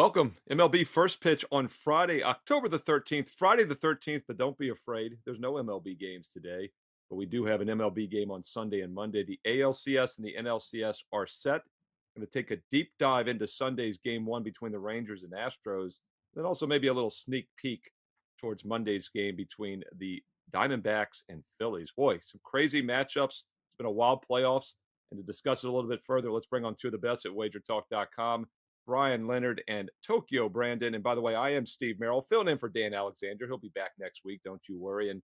Welcome. MLB first pitch on Friday, October the 13th, Friday the 13th, but don't be afraid. There's no MLB games today, but we do have an MLB game on Sunday and Monday. The ALCS and the NLCS are set. Going to take a deep dive into Sunday's game one between the Rangers and Astros, then also maybe a little sneak peek towards Monday's game between the Diamondbacks and Phillies. Boy, some crazy matchups. It's been a wild playoffs. And to discuss it a little bit further, let's bring on two of the best at WagerTalk.com. Bryan Leonard and Tokyo Brandon. And by the way, I am Steve Merrill, filling in for Dan Alexander. He'll be back next week. Don't you worry. And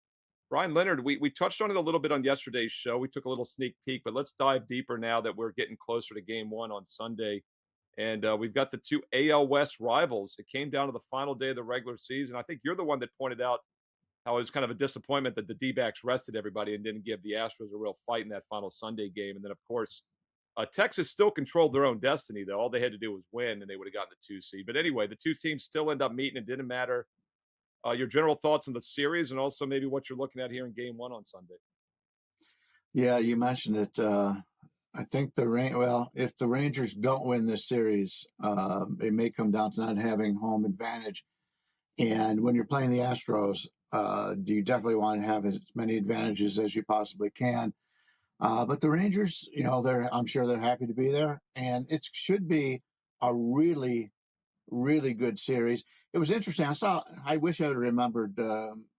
Bryan Leonard, we touched on it a little bit on yesterday's show. We took a little sneak peek, but let's dive deeper now that we're getting closer to game one on Sunday. And we've got the two AL West rivals. It came down to the final day of the regular season. I think you're the one that pointed out how it was kind of a disappointment that the D-backs rested everybody and didn't give the Astros a real fight in that final Sunday game. And then, of course, Texas still controlled their own destiny, though. All they had to do was win, and they would have gotten the 2 seed. But anyway, the two teams still end up meeting. It didn't matter. Your general thoughts on the series, and also maybe what you're looking at here in Game One on Sunday. Yeah, you mentioned it. I think if the Rangers don't win this series, it may come down to not having home advantage. And when you're playing the Astros, do you definitely want to have as many advantages as you possibly can? But the Rangers, I'm sure they're happy to be there, and it should be a really, really good series. It was interesting. I wish I had remembered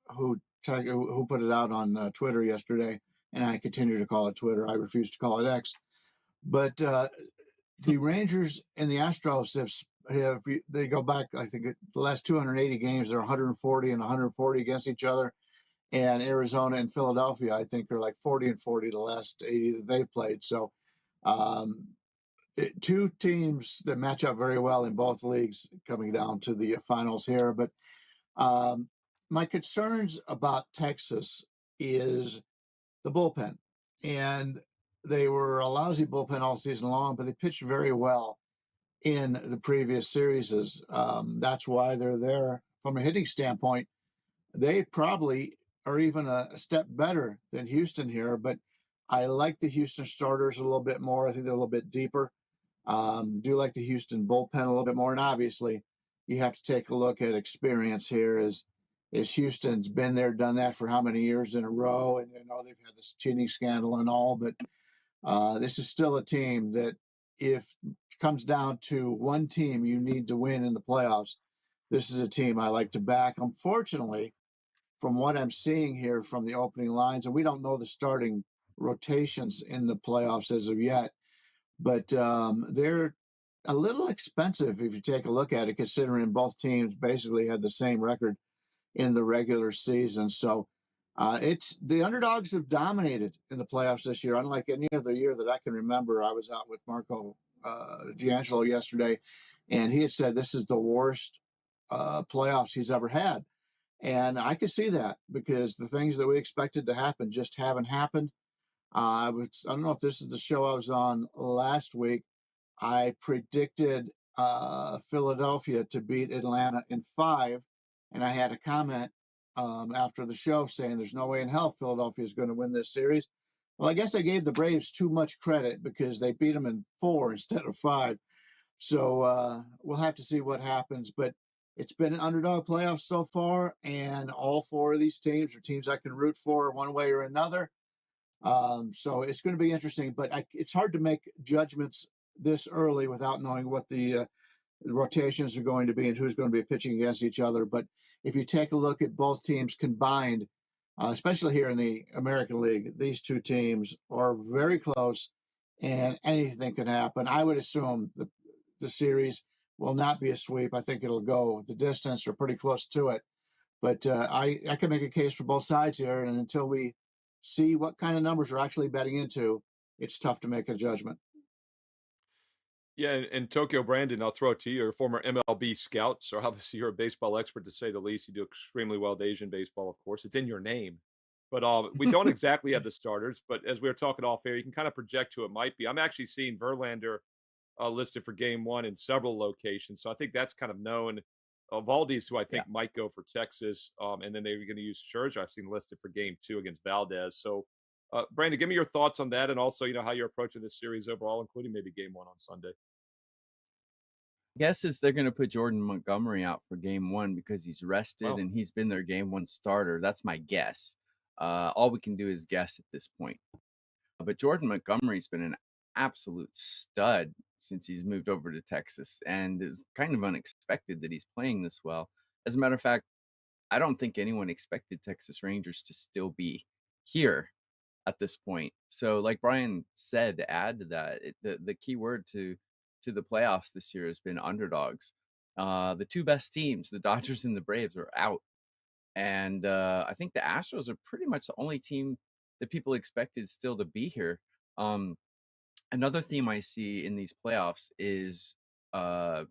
who put it out on Twitter yesterday, and I continue to call it Twitter. I refuse to call it X. But the Rangers and the Astros they go back, I think, the last 280 games, they're 140 and 140 against each other. And Arizona and Philadelphia, I think, are like 40 and 40 the last 80 that they've played. So two teams that match up very well in both leagues coming down to the finals here. But my concerns about Texas is the bullpen. And they were a lousy bullpen all season long, but they pitched very well in the previous series. That's why they're there. From a hitting standpoint, they probably are even a step better than Houston here, but I like the Houston starters a little bit more. I think they're a little bit deeper. Do like the Houston bullpen a little bit more. And obviously, you have to take a look at experience here as Houston's been there, done that for how many years in a row. And they've had this cheating scandal and all, but this is still a team that if it comes down to one team you need to win in the playoffs, this is a team I like to back. Unfortunately, from what I'm seeing here from the opening lines, and we don't know the starting rotations in the playoffs as of yet, but they're a little expensive if you take a look at it, considering both teams basically had the same record in the regular season. So it's the underdogs have dominated in the playoffs this year, unlike any other year that I can remember. I was out with Marco D'Angelo yesterday, and he had said this is the worst playoffs he's ever had. And I could see that because the things that we expected to happen just haven't happened. I don't know if this is the show I was on last week. I predicted Philadelphia to beat Atlanta in 5, and I had a comment after the show saying there's no way in hell Philadelphia is going to win this series. Well, I guess I gave the Braves too much credit because they beat them in 4 instead of 5. So we'll have to see what happens. But it's been an underdog playoff so far, and all 4 of these teams are teams I can root for one way or another. So it's going to be interesting, but it's hard to make judgments this early without knowing what the rotations are going to be and who's going to be pitching against each other. But if you take a look at both teams combined, especially here in the American League, these two teams are very close, and anything can happen. I would assume the series will not be a sweep. I think it'll go the distance or pretty close to it. But I can make a case for both sides here, and until we see what kind of numbers we're actually betting into, it's tough to make a judgment. Yeah, and Tokyo Brandon, I'll throw it to you. You're a former MLB scout, so obviously you're a baseball expert to say the least. You do extremely well with Asian baseball, of course. It's in your name. But we don't exactly have the starters. But as we were talking off air, you can kind of project who it might be. I'm actually seeing Verlander listed for game one in several locations. So I think that's kind of known. Valdez, who I think might go for Texas, and then they're going to use Scherzer. I've seen listed for game 2 against Valdez. So, Brandon, give me your thoughts on that, and also, how you're approaching this series overall, including maybe game 1 on Sunday. Guess is they're gonna put Jordan Montgomery out for game 1 because he's rested Well, and he's been their game 1 starter. That's my guess. All we can do is guess at this point. But Jordan Montgomery's been an absolute stud since he's moved over to Texas, and it's kind of unexpected that he's playing this well. As a matter of fact, I don't think anyone expected Texas Rangers to still be here at this point. So, like Brian said, to add to that, the key word to the playoffs this year has been underdogs. The 2 best teams, the Dodgers and the Braves, are out, and, I think the Astros are pretty much the only team that people expected still to be here. Um, Another theme I see in these playoffs is, uh,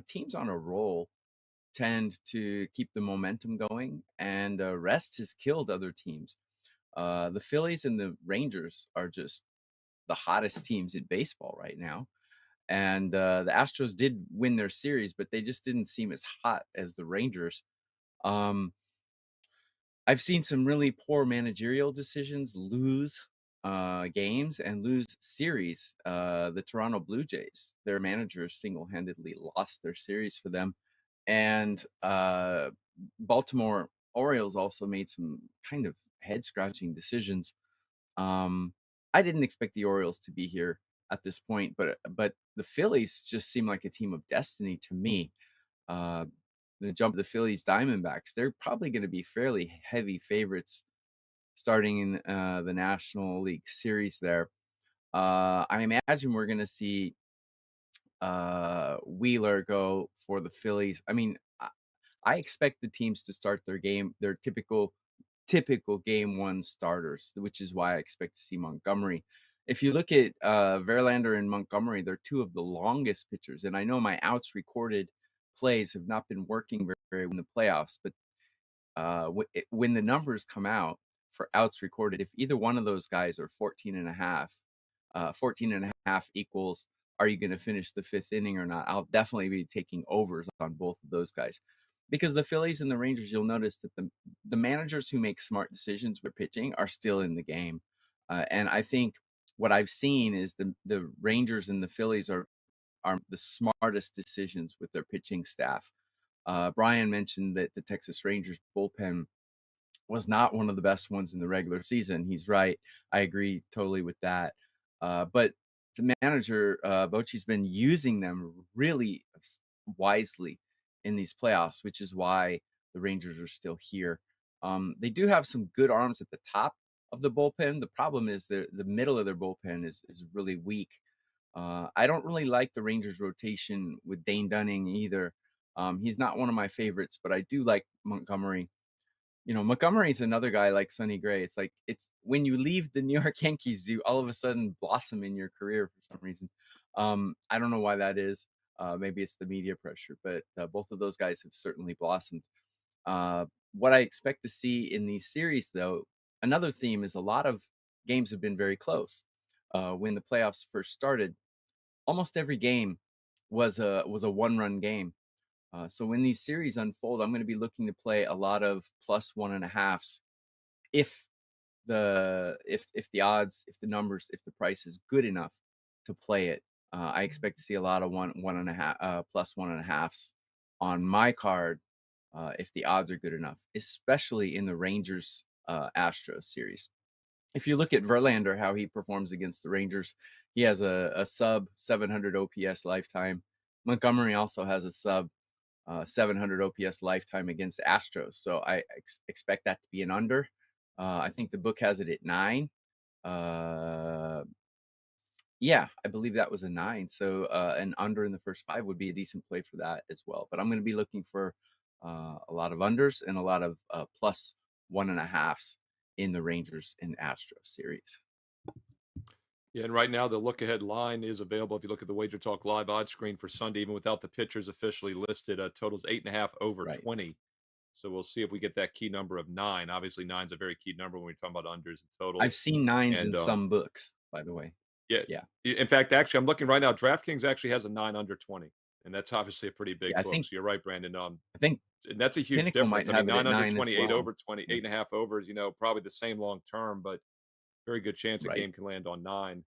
teams on a roll tend to keep the momentum going, and, rest has killed other teams. The Phillies and the Rangers are just the hottest teams in baseball right now, and, the Astros did win their series, but they just didn't seem as hot as the Rangers. Um, I've seen some really poor managerial decisions lose, games and lose series. The Toronto Blue Jays, their managers single-handedly lost their series for them, and, Baltimore Orioles also made some kind of head-scratching decisions. Um, I didn't expect the Orioles to be here at this point, but the Phillies just seem like a team of destiny to me. Uh, the jump of the Phillies Diamondbacks, they're probably going to be fairly heavy favorites starting in the National League Series there. I imagine we're going to see Wheeler go for the Phillies. I mean, I expect the teams to start their typical game 1 starters, which is why I expect to see Montgomery. If you look at, Verlander and Montgomery, they're 2 of the longest pitchers, and I know my outs recorded plays have not been working very well in the playoffs, but when the numbers come out for outs recorded, if either one of those guys are 14 and a half, 14 and a half equals, are you going to finish the 5th inning or not? I'll definitely be taking overs on both of those guys because the Phillies and the Rangers, you'll notice that the managers who make smart decisions with pitching are still in the game. And I think what I've seen is the Rangers and the Phillies are the smartest decisions with their pitching staff. Brian mentioned that the Texas Rangers bullpen was not one of the best ones in the regular season. He's right. I agree totally with that. But the manager, Bochy's been using them really wisely in these playoffs, which is why the Rangers are still here. They do have some good arms at the top of the bullpen. The problem is the middle of their bullpen is really weak. I don't really like the Rangers rotation with Dane Dunning either. He's not one of my favorites, but I do like Montgomery. Montgomery's another guy like Sonny Gray. It's like it's when you leave the New York Yankees, you all of a sudden blossom in your career for some reason. I don't know why that is. Maybe it's the media pressure, but both of those guys have certainly blossomed. What I expect to see in these series, though, another theme is a lot of games have been very close. When the playoffs first started, almost every game was a one-run game. So when these series unfold, I'm going to be looking to play a lot of plus 1.5s if if the odds, if the numbers, if the price is good enough to play it. I expect to see a lot of one and a half plus 1.5s on my card if the odds are good enough, especially in the Rangers Astros series. If you look at Verlander, how he performs against the Rangers, he has a sub 700 OPS lifetime. Montgomery also has a sub 700 OPS lifetime against Astros. So I expect that to be an under. I think the book has it at 9. Uh, yeah, I believe that was a 9. So an under in the first 5 would be a decent play for that as well. But I'm going to be looking for a lot of unders and a lot of plus 1.5s in the Rangers and Astros series. Yeah, and right now the look ahead line is available. If you look at the Wager Talk live odds screen for Sunday, even without the pitchers officially listed, totals 8.5 over Right. 20. So we'll see if we get that key number of 9. Obviously, 9 is a very key number when we're talking about unders and I've totals. seen 9s in And some books, by the way. yeah, Yeah. in fact, actually, I'm looking right now. DraftKings actually has a 9 under 20, and that's obviously a pretty Yeah. big book. So you're right, Brandon. I think And that's a huge Pinnacle might difference. I mean, have it at 9 under 9 as 20, 8 well. over 20, Yeah. 8.5 overs. Probably the same long term, but very good chance a Right. game can land on 9.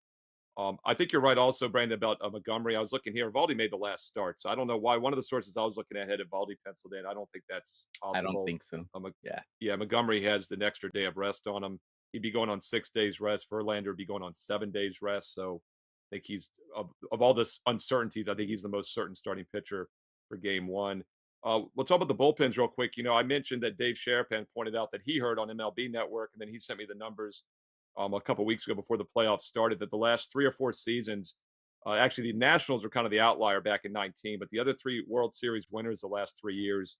I think you're right also, Brandon, about Montgomery. I was looking here. Valdi made the last start, so I don't know why. One of the sources I was looking at had Valdi penciled in. I don't think that's I don't possible. think so. Um, Yeah. yeah, Montgomery has an extra day of rest on him. He'd be going on 6 days rest. Verlander would be going on 7 days rest. So I think he's of all this uncertainties, I think he's the most certain starting pitcher for game one. We'll talk about the bullpens real quick. I mentioned that Dave Sharapan pointed out that he heard on MLB Network, and then he sent me the numbers a couple weeks ago before the playoffs started that the last 3 or 4 seasons, actually the Nationals were kind of the outlier back in 19, but the other three World Series winners the last 3 years,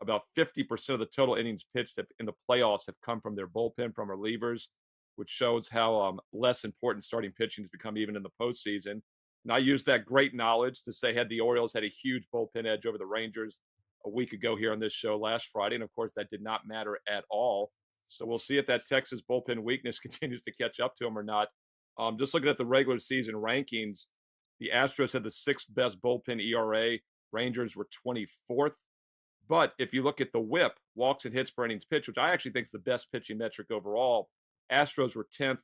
about 50% of the total innings pitched in the playoffs have come from their bullpen, from relievers, which shows how less important starting pitching has become even in the postseason. And I use that great knowledge to say had the Orioles had a huge bullpen edge over the Rangers a week ago here on this show last Friday, and of course that did not matter at all. So we'll see if that Texas bullpen weakness continues to catch up to them or not. Just looking at the regular season rankings, the Astros had the sixth best bullpen ERA. Rangers were 24th. But if you look at the whip, walks and hits per innings pitch, which I actually think is the best pitching metric overall, Astros were 10th,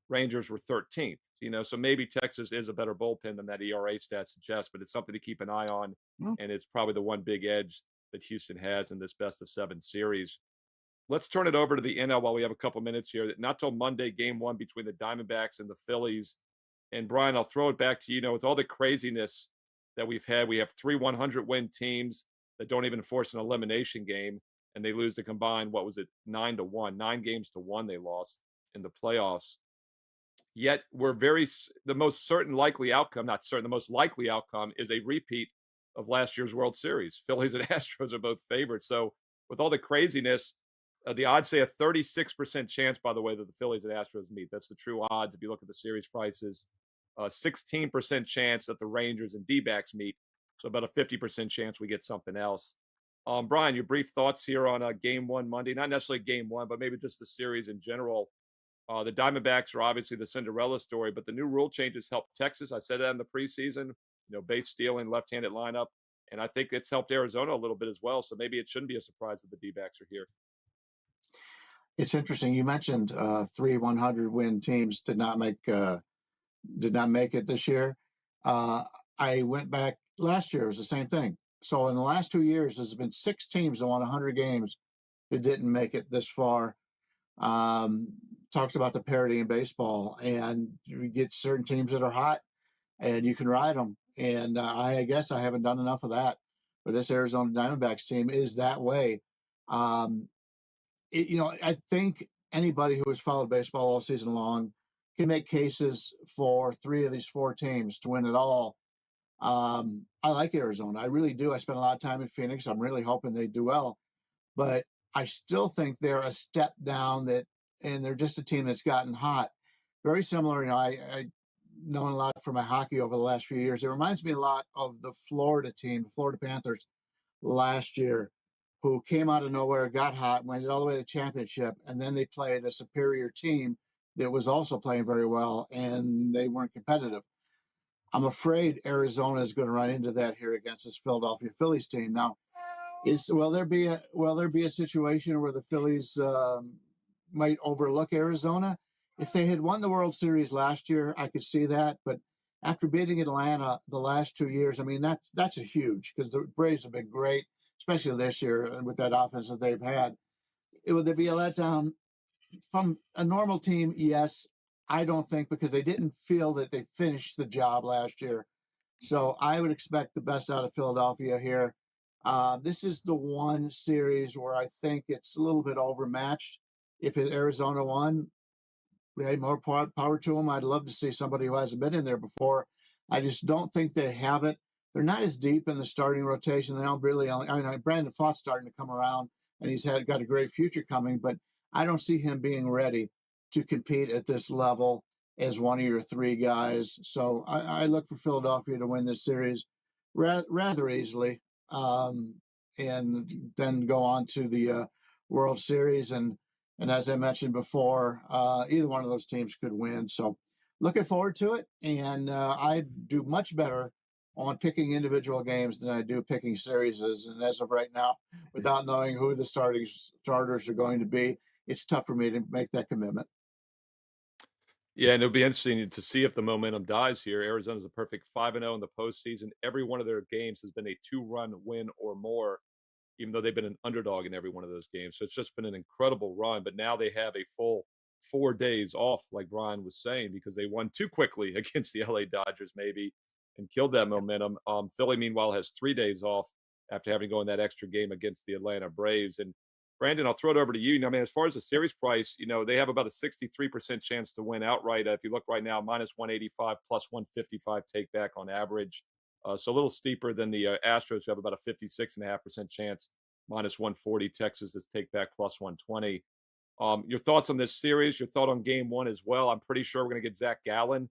Rangers were 13th. So maybe Texas is a better bullpen than that ERA stat suggests, but it's something to keep an eye on. Mm. And it's probably the one big edge that Houston has in this best of seven series. Let's turn it over to the NL while we have a couple minutes here. Not till Monday, game one between the Diamondbacks and the Phillies. And Brian, I'll throw it back to you. With all the craziness that we've had, we have three 100-win teams that don't even force an elimination game, and they lose to combine, what was it, 9-1, 9 games to 1 they lost in the playoffs. Yet we're the most certain likely outcome, not certain, the most likely outcome is a repeat of last year's World Series. Phillies and Astros are both favorites. So with all the craziness, the odds say a 36% chance, by the way, that the Phillies and Astros meet. That's the true odds if you look at the series prices. 16% chance that the Rangers and D-backs meet. So about a 50% chance we get something else. Brian, your brief thoughts here on game one Monday, not necessarily game one, but maybe just the series in general. The Diamondbacks are obviously the Cinderella story, but the new rule changes helped Texas. I said that in the preseason, base stealing, left-handed lineup. And I think it's helped Arizona a little bit as well. So maybe it shouldn't be a surprise that the D-backs are here. It's interesting. You mentioned three 100-win teams did not make it this year. I went back last year; it was the same thing. So in the last 2 years, there's been 6 teams that won 100 games that didn't make it this far. Talks about the parity in baseball, and you get certain teams that are hot, and you can ride them. And I guess I haven't done enough of that. But this Arizona Diamondbacks team is that way. I think anybody who has followed baseball all season long can make cases for 3 of these 4 teams to win it all. I like Arizona. I really do. I spent a lot of time in Phoenix. I'm really hoping they do well. But I still think they're a step down and they're just a team that's gotten hot. Very similar. I known a lot from my hockey over the last few years. It reminds me a lot of the Florida team, the Florida Panthers last year, who came out of nowhere, got hot, went all the way to the championship, and then they played a superior team that was also playing very well, and they weren't competitive. I'm afraid Arizona is going to run into that here against this Philadelphia Phillies team. Now, will there be a situation where the Phillies might overlook Arizona? If they had won the World Series last year, I could see that. But after beating Atlanta the last 2 years, I mean that's a huge, because the Braves have been great, especially this year with that offense that they've had. Would there be a letdown from a normal team? Yes. I don't think, because they didn't feel that they finished the job last year. So I would expect the best out of Philadelphia here. This is the one series where I think it's a little bit overmatched. If Arizona won, hey, more power to them. I'd love to see somebody who hasn't been in there before. I just don't think they have it. They're not as deep in the starting rotation. They don't really. Brandon Pfaadt's starting to come around, and he's got a great future coming. But I don't see him being ready to compete at this level as one of your 3 guys. So I look for Philadelphia to win this series rather easily, and then go on to the World Series. And as I mentioned before, either one of those teams could win. So looking forward to it. And I do much better on picking individual games than I do picking series. And as of right now, without knowing who the starters are going to be, it's tough for me to make that commitment. Yeah, and it'll be interesting to see if the momentum dies here. Arizona's a perfect 5-0 in the postseason. Every one of their games has been a two-run win or more, even though they've been an underdog in every one of those games. So it's just been an incredible run. But now they have a full 4 days off, like Brian was saying, because they won too quickly against the LA Dodgers, maybe, and killed that momentum. Philly, meanwhile, has 3 days off after having to go in that extra game against the Atlanta Braves. And Brandon, I'll throw it over to you. I mean, as far as the series price, they have about a 63% chance to win outright. If you look right now, minus 185, plus 155 take back on average. So a little steeper than the Astros, who have about a 56.5% chance, minus 140. Texas is take back plus 120. Your thoughts on this series? Your thought on game one as well? I'm pretty sure we're going to get Zach Gallen,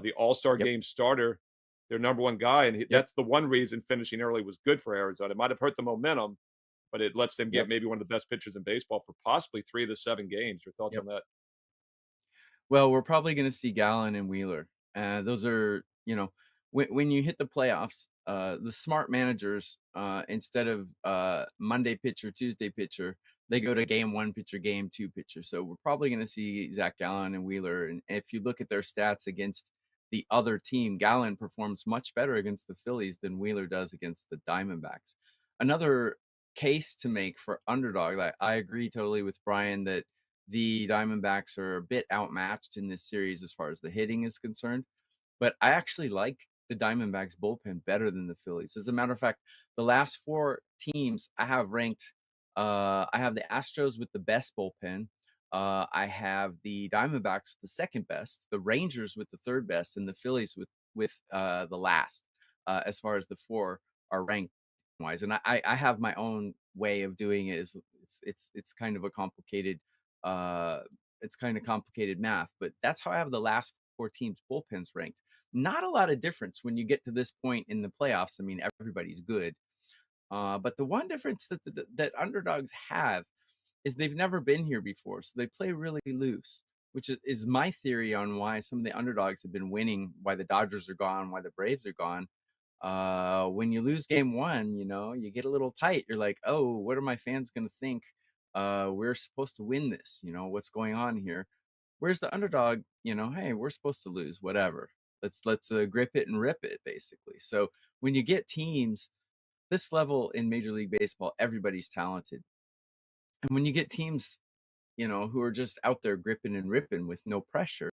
the All Star Yep. game starter, their number one guy. And Yep. that's the one reason finishing early was good for Arizona. It might have hurt the momentum, but it lets them get Yep. maybe one of the best pitchers in baseball for possibly 3 of the 7 games. Your thoughts Yep. on that? Well, we're probably going to see Gallen and Wheeler. Those are, when you hit the playoffs, the smart managers, instead of Monday pitcher, Tuesday pitcher, they go to game one pitcher, game two pitcher. So we're probably going to see Zach Gallen and Wheeler. And if you look at their stats against the other team, Gallen performs much better against the Phillies than Wheeler does against the Diamondbacks. Another case to make for underdog, I agree totally with Brian that the Diamondbacks are a bit outmatched in this series as far as the hitting is concerned, but I actually like the Diamondbacks bullpen better than the Phillies. As a matter of fact, the last 4 teams I have ranked, I have the Astros with the best bullpen. I have the Diamondbacks with the second best, the Rangers with the third best, and the Phillies with the last, as far as the 4 are ranked wise. And I have my own way of doing it. Is it's kind of a complicated uh, it's kind of complicated math, but that's how I have the last 4 teams bullpens ranked. Not a lot of difference when you get to this point in the playoffs. I mean, everybody's good. But the one difference that underdogs have is they've never been here before, so they play really loose, which is my theory on why some of the underdogs have been winning, why the Dodgers are gone, why the Braves are gone. When you lose game one, you get a little tight. You're like, oh, what are my fans going to think? We're supposed to win this. What's going on here? Where's the underdog? Hey, we're supposed to lose. Whatever. Let's grip it and rip it, basically. So when you get teams this level in Major League Baseball, everybody's talented, and when you get teams, who are just out there gripping and ripping with no pressure,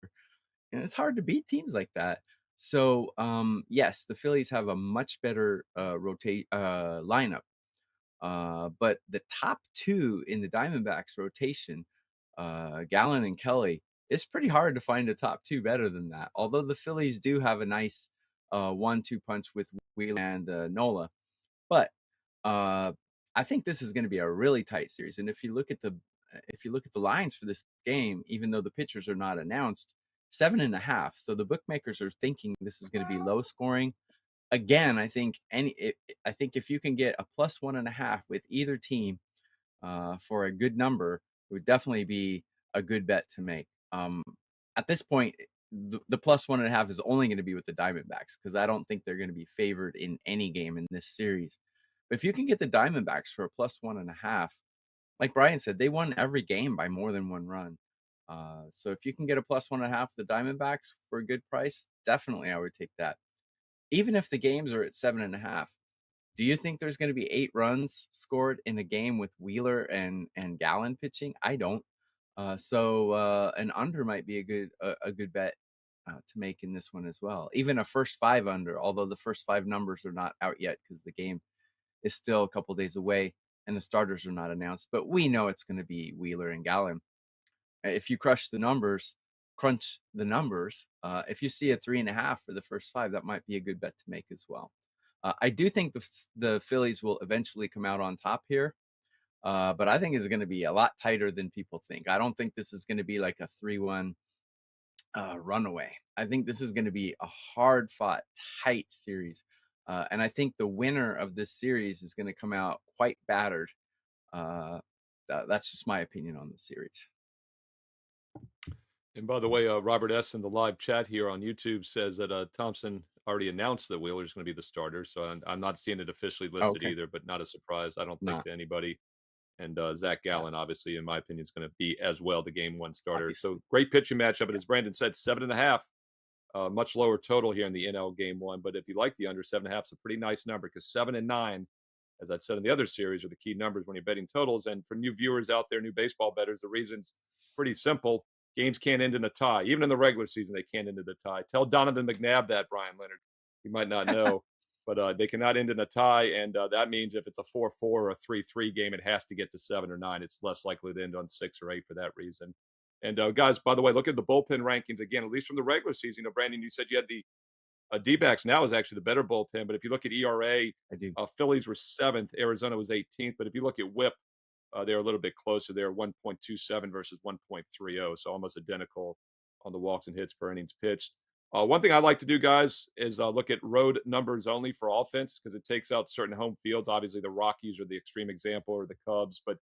and it's hard to beat teams like that. So, yes, the Phillies have a much better rotate lineup, but the top 2 in the Diamondbacks rotation, Gallen and Kelly, it's pretty hard to find a top 2 better than that. Although the Phillies do have a nice 1-2 punch with Wheeler and Nola, but uh, I think this is going to be a really tight series. And if you look at the lines for this game, even though the pitchers are not announced, 7.5. So the bookmakers are thinking this is going to be low scoring. Again, I think if you can get a plus 1.5 with either team for a good number, it would definitely be a good bet to make. At this point, the plus 1.5 is only going to be with the Diamondbacks because I don't think they're going to be favored in any game in this series. But if you can get the Diamondbacks for a plus 1.5, like Brian said, they won every game by more than 1 run. So if you can get a plus 1.5 the Diamondbacks for a good price, definitely I would take that. Even if the games are at 7.5, do you think there's going to be 8 runs scored in a game with Wheeler and Gallen pitching? I don't. So an under might be a good bet to make in this one as well. Even a first 5 under, although the first 5 numbers are not out yet because the game is still a couple days away and the starters are not announced. But we know it's going to be Wheeler and Gallen. If you crunch the numbers, if you see a 3.5 for the first 5, that might be a good bet to make as well. I do think the Phillies will eventually come out on top here, but I think it's going to be a lot tighter than people think. I don't think this is going to be like a 3-1 runaway. I think this is going to be a hard-fought, tight series, and I think the winner of this series is going to come out quite battered. Uh, that's just my opinion on the series. And by the way, Robert S. in the live chat here on YouTube says that Thompson already announced that Wheeler's going to be the starter. So I'm not seeing it officially listed Okay, either, but not a surprise, I don't think, not to anybody. And Zach Yeah, Gallen, obviously, in my opinion, is going to be as well the game one starter. So obviously. great pitching matchup. And Yeah, as Brandon said, 7.5, much lower total here in the NL game one. But if you like the under 7.5, it's a pretty nice number because 7 and 9, as I said in the other series, are the key numbers when you're betting totals. And for new viewers out there, new baseball bettors, the reason's pretty simple. Games can't end in a tie. Even in the regular season, they can't end in a tie. Tell Donovan McNabb that, Brian Leonard. He might not know, but they cannot end in a tie. And that means if it's a 4-4 or a 3-3 game, it has to get to 7 or 9. It's less likely to end on 6 or 8 for that reason. And guys, by the way, look at the bullpen rankings again, at least from the regular season. You know, Brandon, you said you had the D-backs now is actually the better bullpen, but if you look at ERA, I do. Phillies were 7th, Arizona was 18th. But if you look at WHIP, they're a little bit closer. They're 1.27 versus 1.30, so almost identical on the walks and hits per innings pitched. One thing I like to do, guys, is look at road numbers only for offense because it takes out certain home fields. Obviously, the Rockies are the extreme example, or the Cubs, but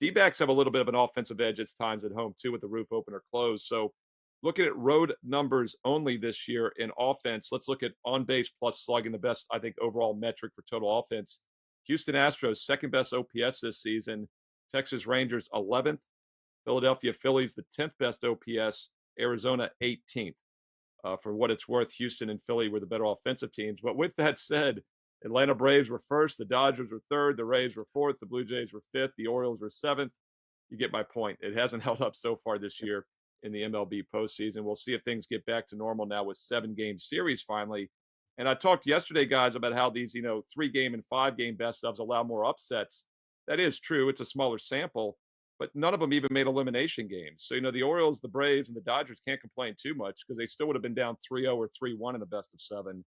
D-backs have a little bit of an offensive edge at times at home too, with the roof open or closed. So looking at road numbers only this year in offense, let's look at on base plus slugging, the best, I think, overall metric for total offense. Houston Astros, second best OPS this season. Texas Rangers, 11th. Philadelphia Phillies, the 10th best OPS. Arizona, 18th. For what it's worth, Houston and Philly were the better offensive teams. But with that said, Atlanta Braves were first. The Dodgers were third. The Rays were fourth. The Blue Jays were fifth. The Orioles were seventh. You get my point. It hasn't held up so far this year in the MLB postseason. We'll see if things get back to normal now with 7 game series finally. And I talked yesterday, guys, about how these, 3 game and 5 game best ofs allow more upsets. That is true. It's a smaller sample, but none of them even made elimination games. So, the Orioles, the Braves, and the Dodgers can't complain too much because they still would have been down 3-0 or 3-1 in a best of 7.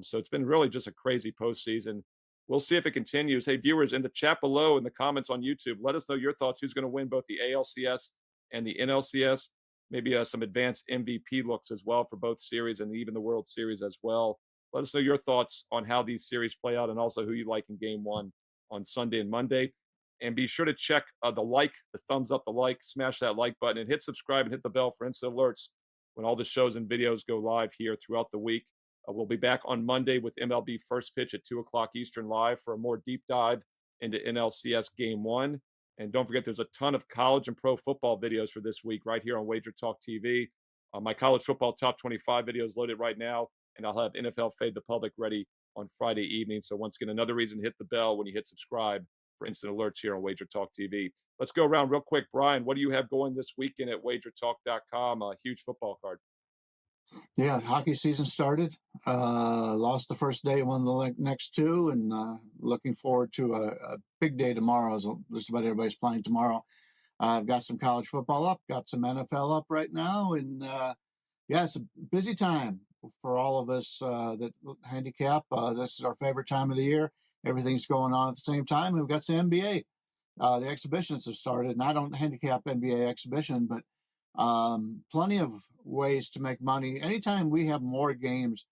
So it's been really just a crazy postseason. We'll see if it continues. Hey, viewers, in the chat below, in the comments on YouTube, let us know your thoughts. Who's going to win both the ALCS and the NLCS? Maybe some advanced MVP looks as well for both series and even the World Series as well. Let us know your thoughts on how these series play out and also who you like in game one on Sunday and Monday. And be sure to check the thumbs up, the like, smash that like button, and hit subscribe and hit the bell for instant alerts when all the shows and videos go live here throughout the week. We'll be back on Monday with MLB First Pitch at 2 o'clock Eastern live for a more deep dive into NLCS Game 1. And don't forget, there's a ton of college and pro football videos for this week right here on WagerTalk TV. My college football top 25 videos loaded right now, and I'll have NFL Fade the Public ready on Friday evening. So once again, another reason to hit the bell when you hit subscribe for instant alerts here on WagerTalk TV. Let's go around real quick. Brian, what do you have going this weekend at WagerTalk.com? A huge football card. Yeah, hockey season started. Lost the first day, won the next two, and looking forward to a big day tomorrow. As just about everybody's playing tomorrow. I've got some college football up, got some NFL up right now, and yeah, it's a busy time for all of us that handicap. This is our favorite time of the year. Everything's going on at the same time. We've got some NBA. The exhibitions have started, and I don't handicap NBA exhibition, but plenty of ways to make money. Anytime we have more games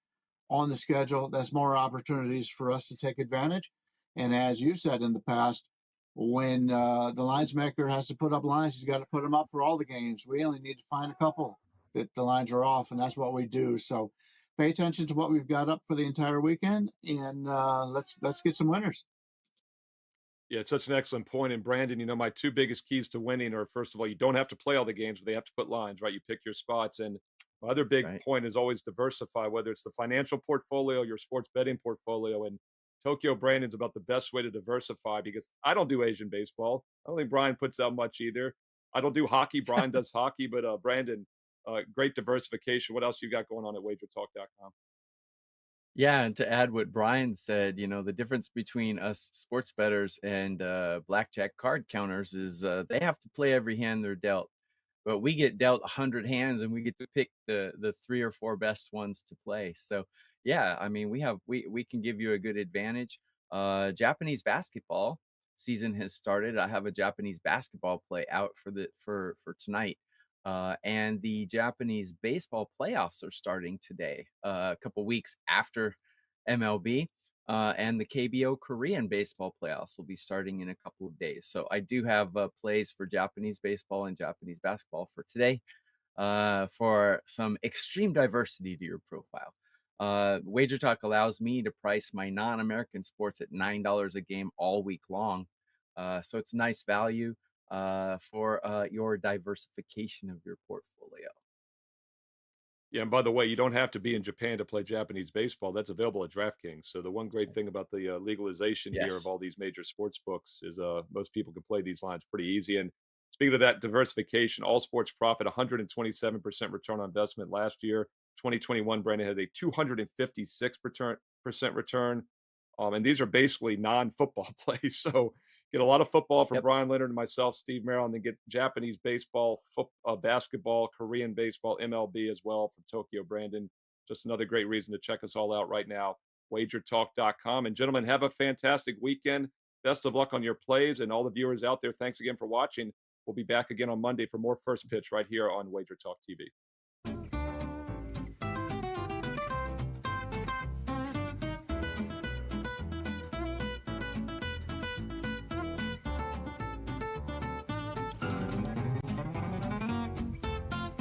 on the schedule, that's more opportunities for us to take advantage. And as you said in the past, when the lines maker has to put up lines, he's got to put them up for all the games. We only need to find a couple that the lines are off, and that's what we do. So pay attention to what we've got up for the entire weekend, and let's get some winners. Yeah, it's such an excellent point. And Brandon, my 2 biggest keys to winning are, first of all, you don't have to play all the games, but they have to put lines, right? You pick your spots. And my other That's big right. point is always diversify, whether it's the financial portfolio, your sports betting portfolio. And Tokyo Brandon's about the best way to diversify because I don't do Asian baseball. I don't think Brian puts out much either. I don't do hockey. Brian does hockey, but Brandon, great diversification. What else you got going on at wagertalk.com? Yeah, and to add what Brian said, the difference between us sports bettors and blackjack card counters is they have to play every hand they're dealt. But we get dealt 100 hands and we get to pick the 3 or 4 best ones to play. So, yeah, I mean, we can give you a good advantage. Japanese basketball season has started. I have a Japanese basketball play out for tonight. And the Japanese baseball playoffs are starting today, a couple weeks after MLB. And the KBO Korean baseball playoffs will be starting in a couple of days. So I do have plays for Japanese baseball and Japanese basketball for today for some extreme diversity to your profile. Wager Talk allows me to price my non-American sports at $9 a game all week long. So it's nice value for your diversification of your portfolio. Yeah, and by the way, you don't have to be in Japan to play Japanese baseball. That's available at DraftKings. So the one great thing about the legalization here of Yes. all these major sports books is most people can play these lines pretty easy. And speaking of that diversification, all sports profit 127% return on investment last year. 2021, Brandon had a 256% return. And these are basically non-football plays. So get a lot of football from Yep. Brian Leonard and myself, Steve Merrill, and then get Japanese baseball, basketball, Korean baseball, MLB as well from Tokyo Brandon. Just another great reason to check us all out right now. WagerTalk.com. And gentlemen, have a fantastic weekend. Best of luck on your plays, and all the viewers out there. Thanks again for watching. We'll be back again on Monday for more First Pitch right here on Wager Talk TV.